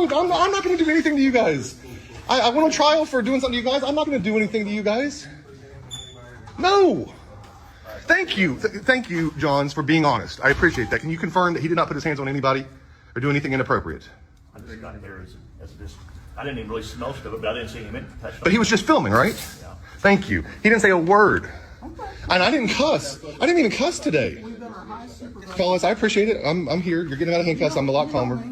for it. I'm not going to do anything to you guys. I went on trial for doing something to you guys. I'm not going to do anything to you guys. No. Thank you, Johns, for being honest. I appreciate that. Can you confirm that he did not put his hands on anybody or do anything inappropriate? I just got here as this. I didn't even really see most of it, but I didn't see him touch. But he was just filming, right? Yeah. Thank you. He didn't say a word. And I didn't cuss. I didn't even cuss today. Fellas, I appreciate it. I'm here. You're getting out of handcuffs. I'm a lot calmer.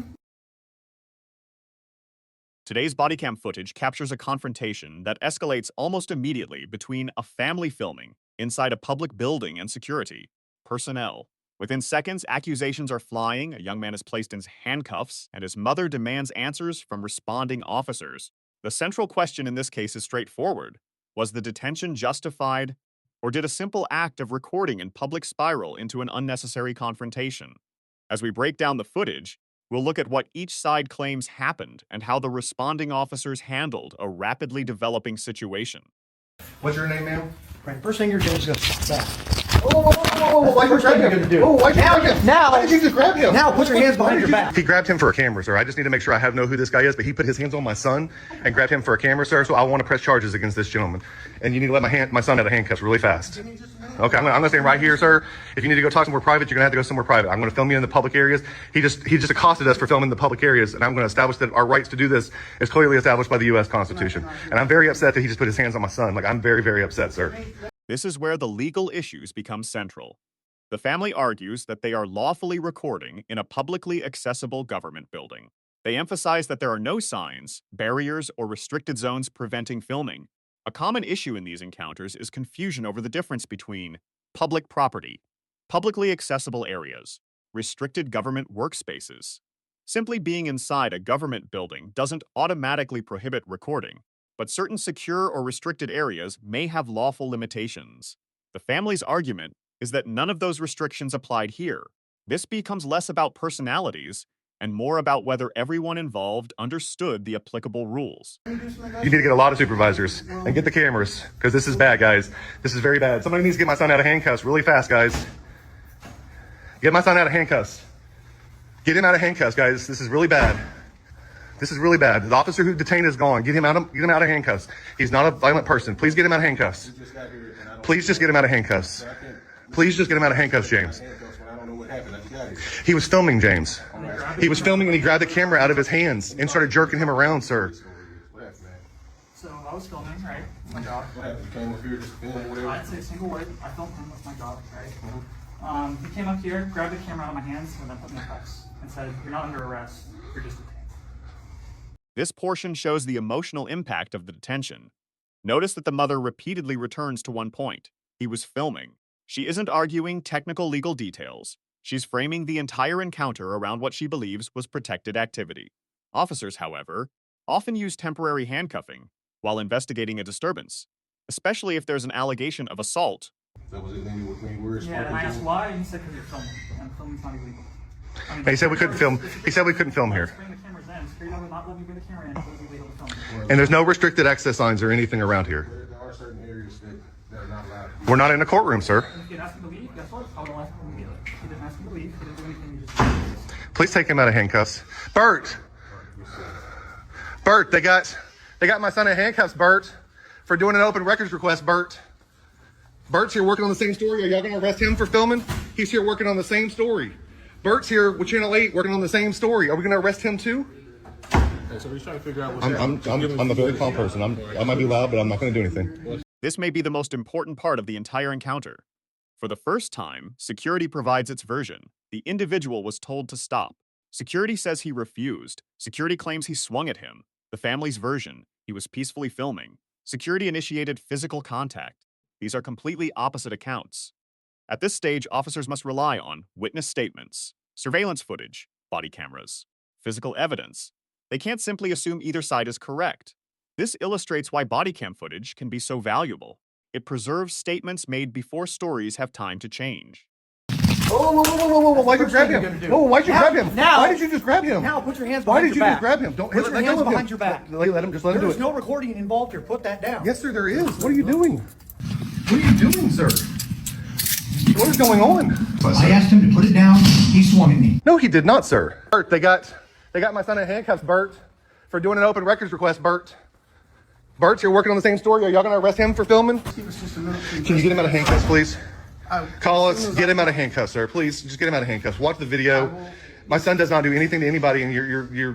Today's body cam footage captures a confrontation that escalates almost immediately between a family filming inside a public building and security personnel. Within seconds, accusations are flying, a young man is placed in handcuffs, and his mother demands answers from responding officers. The central question in this case is straightforward. Was the detention justified, or did a simple act of recording in public spiral into an unnecessary confrontation? As we break down the footage, we'll look at what each side claims happened and how the responding officers handled a rapidly developing situation. What's your name, ma'am? Right, first thing you're doing is going to back. Whoa, why'd you grab him? Oh, why'd you grab him? Now, why did you just grab him? Now, put your hands behind your back. He grabbed him for a camera, sir. I just need to make sure I know who this guy is, but he put his hands on my son and grabbed him for a camera, sir, so I want to press charges against this gentleman. And you need to let my son out of handcuffs really fast. Okay, I'm gonna stand right here, sir. If you need to go talk somewhere private, you're gonna have to go somewhere private. I'm gonna film you in the public areas. He just accosted us for filming in the public areas, and I'm gonna establish that our rights to do this is clearly established by the U.S. Constitution. And I'm very upset that he just put his hands on my son. Like, I'm very, very upset, sir. This is where the legal issues become central. The family argues that they are lawfully recording in a publicly accessible government building. They emphasize that there are no signs, barriers, or restricted zones preventing filming. A common issue in these encounters is confusion over the difference between public property, publicly accessible areas, restricted government workspaces. Simply being inside a government building doesn't automatically prohibit recording, but certain secure or restricted areas may have lawful limitations. The family's argument is that none of those restrictions applied here. This becomes less about personalities and more about whether everyone involved understood the applicable rules. You need to get a lot of supervisors and get the cameras, because this is bad, guys. This is very bad. Somebody needs to get my son out of handcuffs really fast, guys. Get my son out of handcuffs. Get him out of handcuffs, guys. This is really bad. This is really bad. The officer who detained is gone. Get him out of handcuffs. He's not a violent person. Please get him out of handcuffs. Please just get him out of handcuffs. Please just get him out of handcuffs, James. He was filming, James. He was filming and he grabbed the camera out of his hands and started jerking him around, sir. So I was filming, right? My job. You came up here just filming whatever. I didn't say a single word. I filmed him with my job, right? He came up here, grabbed the camera out of my hands, and then put me in cuffs and said, "You're not under arrest. You're just detained." This portion shows the emotional impact of the detention. Notice that the mother repeatedly returns to one point. He was filming. She isn't arguing technical legal details. She's framing the entire encounter around what she believes was protected activity. Officers, however, often use temporary handcuffing while investigating a disturbance, especially if there's an allegation of assault. That was it, when you were Yeah, and I asked why, and he said, "Because you're filming, and filming's not illegal." I mean, He said we couldn't film. He said we couldn't film here. Bring the cameras in. Security would not let me bring the camera in. It was illegal to film. And there's no restricted access signs or anything around here. There are certain areas that are not allowed. We're not in a courtroom, sir. And if you didn't ask me to leave, guess what? I would have left him immediately. He didn't ask me to leave. He didn't do anything. He just Please take him out of handcuffs. Bert, they got my son in handcuffs, Bert, for doing an open records request, Bert. Bert's here working on the same story. Are y'all gonna arrest him for filming? He's here working on the same story. Bert's here with Channel 8 working on the same story. Are we gonna arrest him too? Hey, so we're trying to figure out what's I'm a very calm person. I might be loud, but I'm not gonna do anything. This may be the most important part of the entire encounter. For the first time, security provides its version. The individual was told to stop. Security says he refused. Security claims he swung at him. The family's version, he was peacefully filming. Security initiated physical contact. These are completely opposite accounts. At this stage, officers must rely on witness statements, surveillance footage, body cameras, physical evidence. They can't simply assume either side is correct. This illustrates why body cam footage can be so valuable. It preserves statements made before stories have time to change. Whoa, why'd you grab him? Whoa, why'd you grab him? Now, why did you just grab him? Now, put your hands Why behind did your you back. just grab him? Don't put your hands behind your back. Let him do There's it. no recording involved here. Put that down. Yes, sir, there is. What are you doing? What are you doing, sir? What is going on? I asked him to put it down. He swung at me. No, he did not, sir. Bert, they got They got my son in handcuffs, Bert, for doing an open records request, Bert. Bert, you're working on the same story. Are y'all going to arrest him for filming? He was just a military. Can you get him out of handcuffs, please? I- Call as us. soon as Get I- him out of handcuffs, sir. Please, just get him out of handcuffs. Watch the video. My son does not do anything to anybody, and you're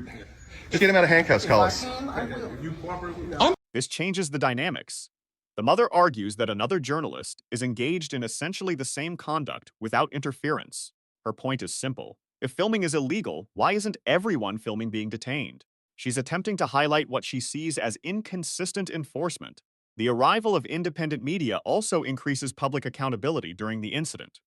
just get him out of handcuffs. Call us. If you cooperate with me, This changes the dynamics. The mother argues that another journalist is engaged in essentially the same conduct without interference. Her point is simple. If filming is illegal, why isn't everyone filming being detained? She's attempting to highlight what she sees as inconsistent enforcement. The arrival of independent media also increases public accountability during the incident.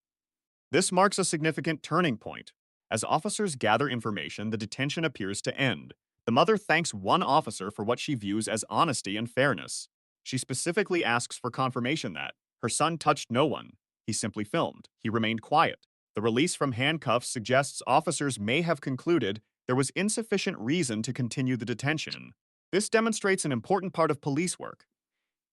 This marks a significant turning point. As officers gather information, the detention appears to end. The mother thanks one officer for what she views as honesty and fairness. She specifically asks for confirmation that her son touched no one. He simply filmed. He remained quiet. The release from handcuffs suggests officers may have concluded there was insufficient reason to continue the detention. This demonstrates an important part of police work.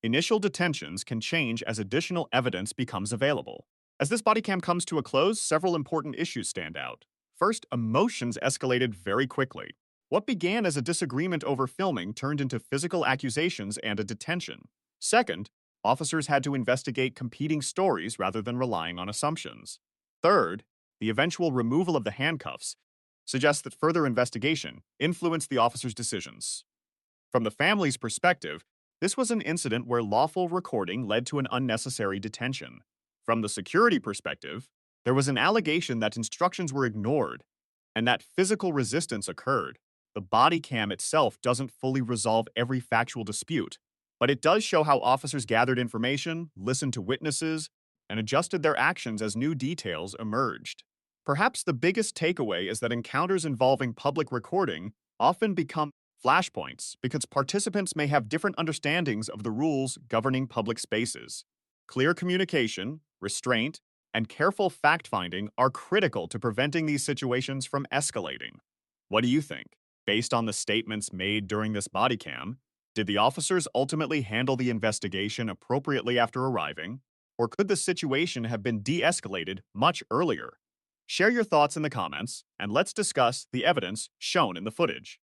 Initial detentions can change as additional evidence becomes available. As this body cam comes to a close, several important issues stand out. First, emotions escalated very quickly. What began as a disagreement over filming turned into physical accusations and a detention. Second, officers had to investigate competing stories rather than relying on assumptions. Third, the eventual removal of the handcuffs suggests that further investigation influenced the officers' decisions. From the family's perspective, this was an incident where lawful recording led to an unnecessary detention. From the security perspective, there was an allegation that instructions were ignored and that physical resistance occurred. The body cam itself doesn't fully resolve every factual dispute, but it does show how officers gathered information, listened to witnesses, and adjusted their actions as new details emerged. Perhaps the biggest takeaway is that encounters involving public recording often become flashpoints because participants may have different understandings of the rules governing public spaces. Clear communication, restraint, and careful fact-finding are critical to preventing these situations from escalating. What do you think? Based on the statements made during this body cam, did the officers ultimately handle the investigation appropriately after arriving, or could the situation have been de-escalated much earlier? Share your thoughts in the comments, and let's discuss the evidence shown in the footage.